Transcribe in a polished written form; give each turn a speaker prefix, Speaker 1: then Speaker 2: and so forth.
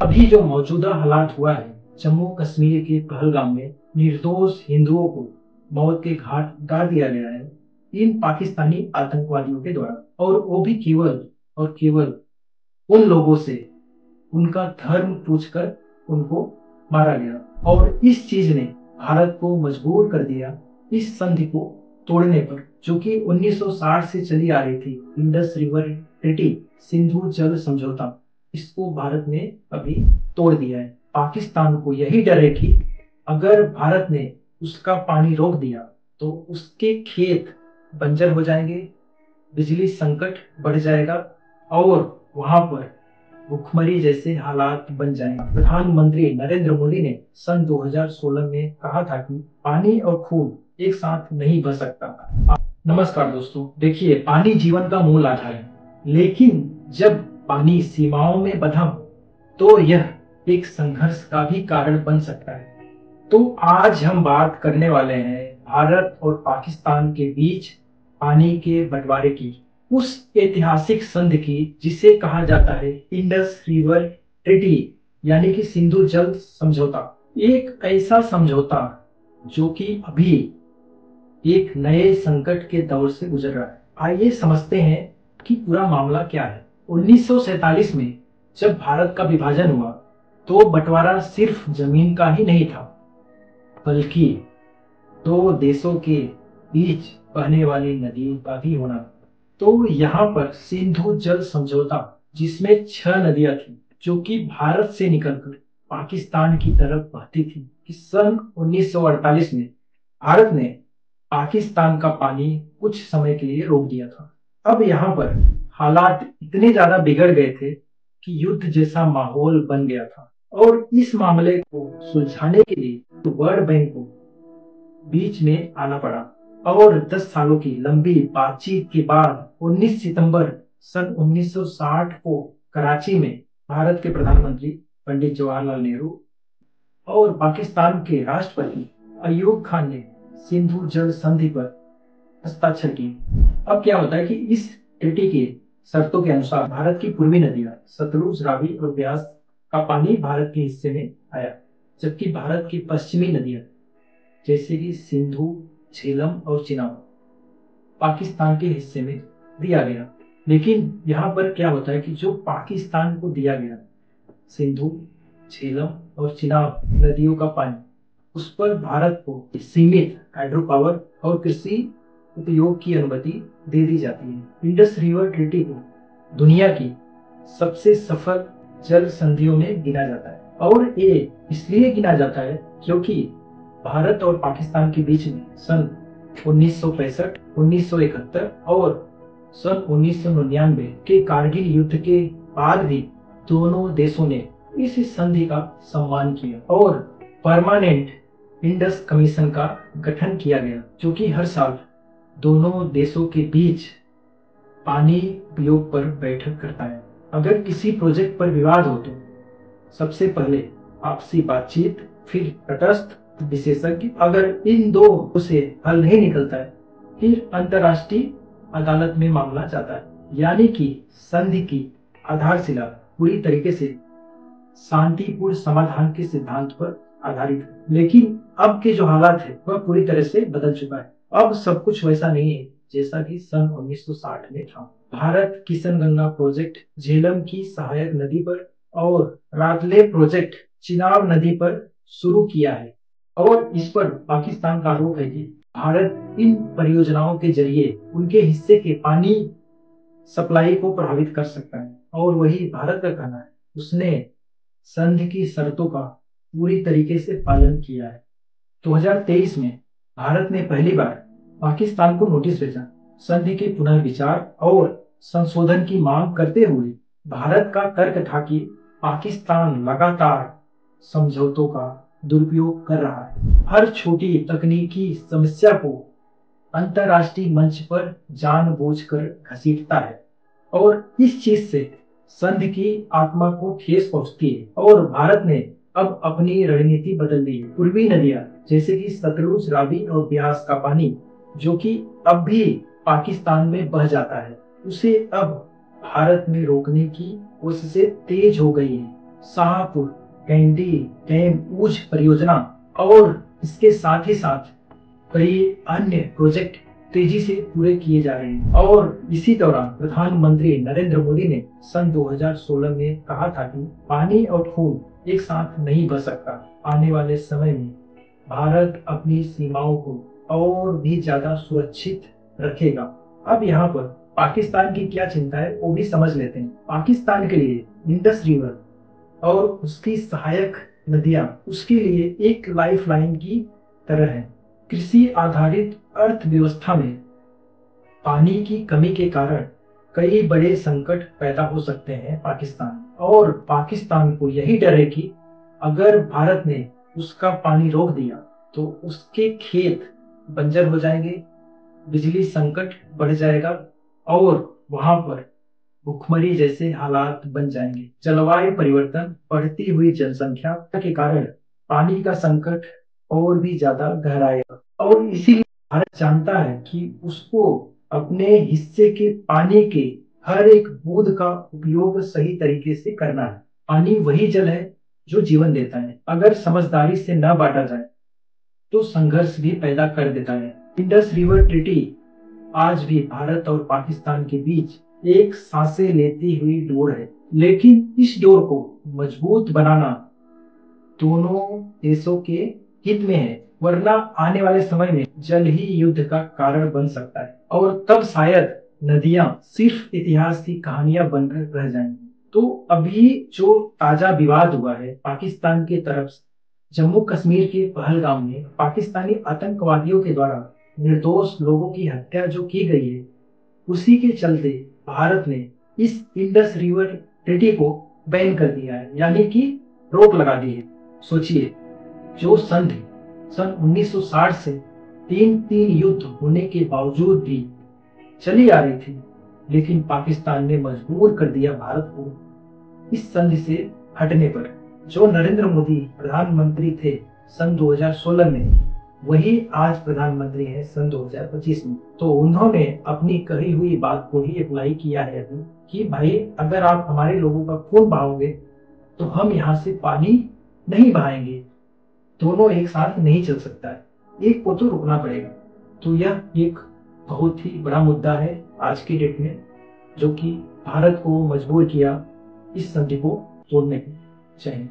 Speaker 1: अभी जो मौजूदा हालात हुआ है जम्मू कश्मीर के पहलगाम में निर्दोष हिंदुओं को मौत के घाट उतार दिया गया है इन पाकिस्तानी आतंकवादियों के द्वारा, और वो भी केवल उन लोगों से उनका धर्म पूछकर उनको मारा गया। और इस चीज ने भारत को मजबूर कर दिया इस संधि को तोड़ने पर, जो कि 1960 से चली आ रही थी। इंडस रिवर ट्रीटी, सिंधु जल समझौता, इसको भारत ने अभी तोड़ दिया है। पाकिस्तान को यही डर है कि अगर भारत ने उसका पानी रोक दिया तो उसके खेत बंजर हो जाएंगे, बिजली संकट बढ़ जाएगा और वहां पर भुखमरी जैसे हालात बन जाएंगे। प्रधानमंत्री नरेंद्र मोदी ने सन 2016 में कहा था कि पानी और खून एक साथ नहीं बह सकता। नमस्कार दोस्तों, देखिए, पानी जीवन का मूल आधार है, लेकिन जब पानी सीमाओं में बंधा हो तो यह एक संघर्ष का भी कारण बन सकता है। तो आज हम बात करने वाले हैं भारत और पाकिस्तान के बीच पानी के बंटवारे की, उस ऐतिहासिक संधि की जिसे कहा जाता है इंडस रिवर ट्रीटी, यानी कि सिंधु जल समझौता। एक ऐसा समझौता जो कि अभी एक नए संकट के दौर से गुजर रहा है। आइए समझते हैं कि पूरा मामला क्या है। 1947 में जब भारत का विभाजन हुआ तो बंटवारा सिर्फ जमीन का ही नहीं था, बल्कि दो देशों के बीच बहने वाली नदियों का भी होना। तो यहाँ पर सिंधु जल समझौता, जिसमें 6 नदियां थी जो कि भारत से निकलकर पाकिस्तान की तरफ बहती थी, कि सन 1948 में भारत ने पाकिस्तान का पानी कुछ समय के लिए रोक दिया था। अब यहाँ पर हालात इतने ज्यादा बिगड़ गए थे कि युद्ध जैसा माहौल बन गया था, और इस मामले को सुलझाने के लिए वर्ल्ड बैंक को बीच में आना पड़ा। और 10 सालों की लंबी बातचीत के बाद 19 सितंबर सन 1960 को कराची में भारत के प्रधानमंत्री पंडित जवाहरलाल नेहरू और पाकिस्तान के राष्ट्रपति अयूब खान ने सिंधु जल संधि पर हस्ताक्षर किए। अब क्या होता है कि इस ट्रीटी के शर्तों के अनुसार भारत की पूर्वी नदियां सतलुज, रावी और ब्यास का पानी भारत के हिस्से में आया, जबकि भारत की पश्चिमी नदियां जैसे कि सिंधु, झेलम और चिनाब पाकिस्तान के हिस्से में दिया गया। लेकिन यहाँ पर क्या होता है कि जो पाकिस्तान को दिया गया सिंधु, झेलम और चिनाब नदियों का पानी, उस पर भारत को सीमित हाइड्रो पावर और कृषि उपयोग की अनुमति दे दी जाती है। इंडस रिवर ट्रीटी को दुनिया की सबसे सफल जल संधियों में गिना जाता है, और ये इसलिए गिना जाता है क्योंकि भारत और पाकिस्तान के बीच में सन 1965, 1971 और सन 1999 के कारगिल युद्ध के बाद भी दोनों देशों ने इस संधि का सम्मान किया और परमानेंट इंडस कमीशन का गठन किया गया, जो कि हर साल दोनों देशों के बीच पानी उपयोग पर बैठक करता है। अगर किसी प्रोजेक्ट पर विवाद हो तो सबसे पहले आपसी बातचीत, फिर तटस्थ विशेषज्ञ, अगर इन दो से हल नहीं निकलता है फिर अंतर्राष्ट्रीय अदालत में मामला जाता है। यानी कि संधि की आधारशिला पूरी तरीके से शांतिपूर्ण समाधान के सिद्धांत पर आधारित है। लेकिन अब के जो हालात है वह पूरी तरह से बदल चुका है। अब सब कुछ वैसा नहीं है जैसा कि सन 1960 में था। भारत किशनगंगा प्रोजेक्ट झेलम की सहायक नदी पर और रातले प्रोजेक्ट चिनाब नदी पर शुरू किया है, और इस पर पाकिस्तान का आरोप है कि भारत इन परियोजनाओं के जरिए उनके हिस्से के पानी सप्लाई को प्रभावित कर सकता है। और वही भारत का कहना है उसने संधि की शर्तों का पूरी तरीके से पालन किया है। 2023 में भारत ने पहली बार पाकिस्तान को नोटिस भेजा, संधि के पुनर्विचार और संशोधन की मांग करते हुए। भारत का तर्क था कि पाकिस्तान लगातार समझौतों का दुरुपयोग कर रहा है, हर छोटी तकनीकी समस्या को अंतर्राष्ट्रीय मंच पर जानबूझकर घसीटता है, और इस चीज से संधि की आत्मा को ठेस पहुंचती है। और भारत ने अब अपनी रणनीति बदल दी है। पूर्वी नदियां जैसे कि सतलुज, रावी और ब्यास का पानी, जो कि अब भी पाकिस्तान में बह जाता है, उसे अब भारत में रोकने की कोशिशें तेज हो गई है। शाहपुर, कैंडी डैम, ऊझ परियोजना और इसके साथ ही साथ कई अन्य प्रोजेक्ट तेजी से पूरे किए जा रहे हैं। और इसी दौरान प्रधानमंत्री नरेंद्र मोदी ने सन 2016 में कहा था कि पानी और खून एक साथ नहीं बह सकता। आने वाले समय में भारत अपनी सीमाओं को और भी ज्यादा सुरक्षित रखेगा। अब यहाँ पर पाकिस्तान की क्या चिंता है वो भी समझ लेते हैं। पाकिस्तान के लिए इंडस रिवर और उसकी सहायक नदियां उसके लिए एक लाइफलाइन की तरह है। कृषि आधारित अर्थव्यवस्था में पानी की कमी के कारण कई बड़े संकट पैदा हो सकते हैं पाकिस्तान, और पाकिस्तान को यही डर है कि अगर भारत ने उसका पानी रोक दिया तो उसके खेत बंजर हो जाएंगे, बिजली संकट बढ़ जाएगा और वहां पर भुखमरी जैसे हालात बन जाएंगे। जलवायु परिवर्तन, बढ़ती हुई जनसंख्या के कारण पानी का संकट और भी ज्यादा गहराएगा, और इसीलिए भारत जानता है कि उसको अपने हिस्से के पानी के हर एक बूंद का उपयोग सही तरीके से करना है। पानी वही जल है जो जीवन देता है। अगर समझदारी से न बांटा जाए तो संघर्ष भी पैदा कर देता है। इंडस रिवर ट्रीटी आज भी भारत और पाकिस्तान के बीच एक सांसें लेती हुई डोर है, लेकिन इस डोर को मजबूत बनाना दोनों देशों के हित में है, वरना आने वाले समय में जल ही युद्ध का कारण बन सकता है और तब शायद नदियां सिर्फ इतिहास की कहानियां बनकर रह जाएंगी। तो अभी जो ताजा विवाद हुआ है पाकिस्तान की तरफ से, जम्मू कश्मीर के पहलगाम में पाकिस्तानी आतंकवादियों के द्वारा निर्दोष लोगों की हत्या जो की गई है, उसी के चलते भारत ने इस इंडस रिवर ट्रीटी को बैन कर दिया है, यानी कि रोक लगा दी है। सोचिए, जो संधि सन 1960 से तीन तीन युद्ध होने के बावजूद भी चली आ रही थी, लेकिन पाकिस्तान ने मजबूर कर दिया भारत को इस संधि से हटने पर। जो नरेंद्र मोदी प्रधानमंत्री थे सन 2016 में, वही आज प्रधानमंत्री है सन 2025 में। तो उन्होंने अपनी कही हुई बात को ही अप्लाई किया है अभी कि भाई अगर आप हमारे लोगों का खून बहाओगे तो हम यहाँ से पानी नहीं बहाएंगे। दोनों एक साथ नहीं चल सकता है, एक को तो रुकना पड़ेगा। तो यह एक बहुत ही बड़ा मुद्दा है आज की डेट में, जो कि भारत को मजबूर किया इस संधि को तोड़ने के। जय हिंद।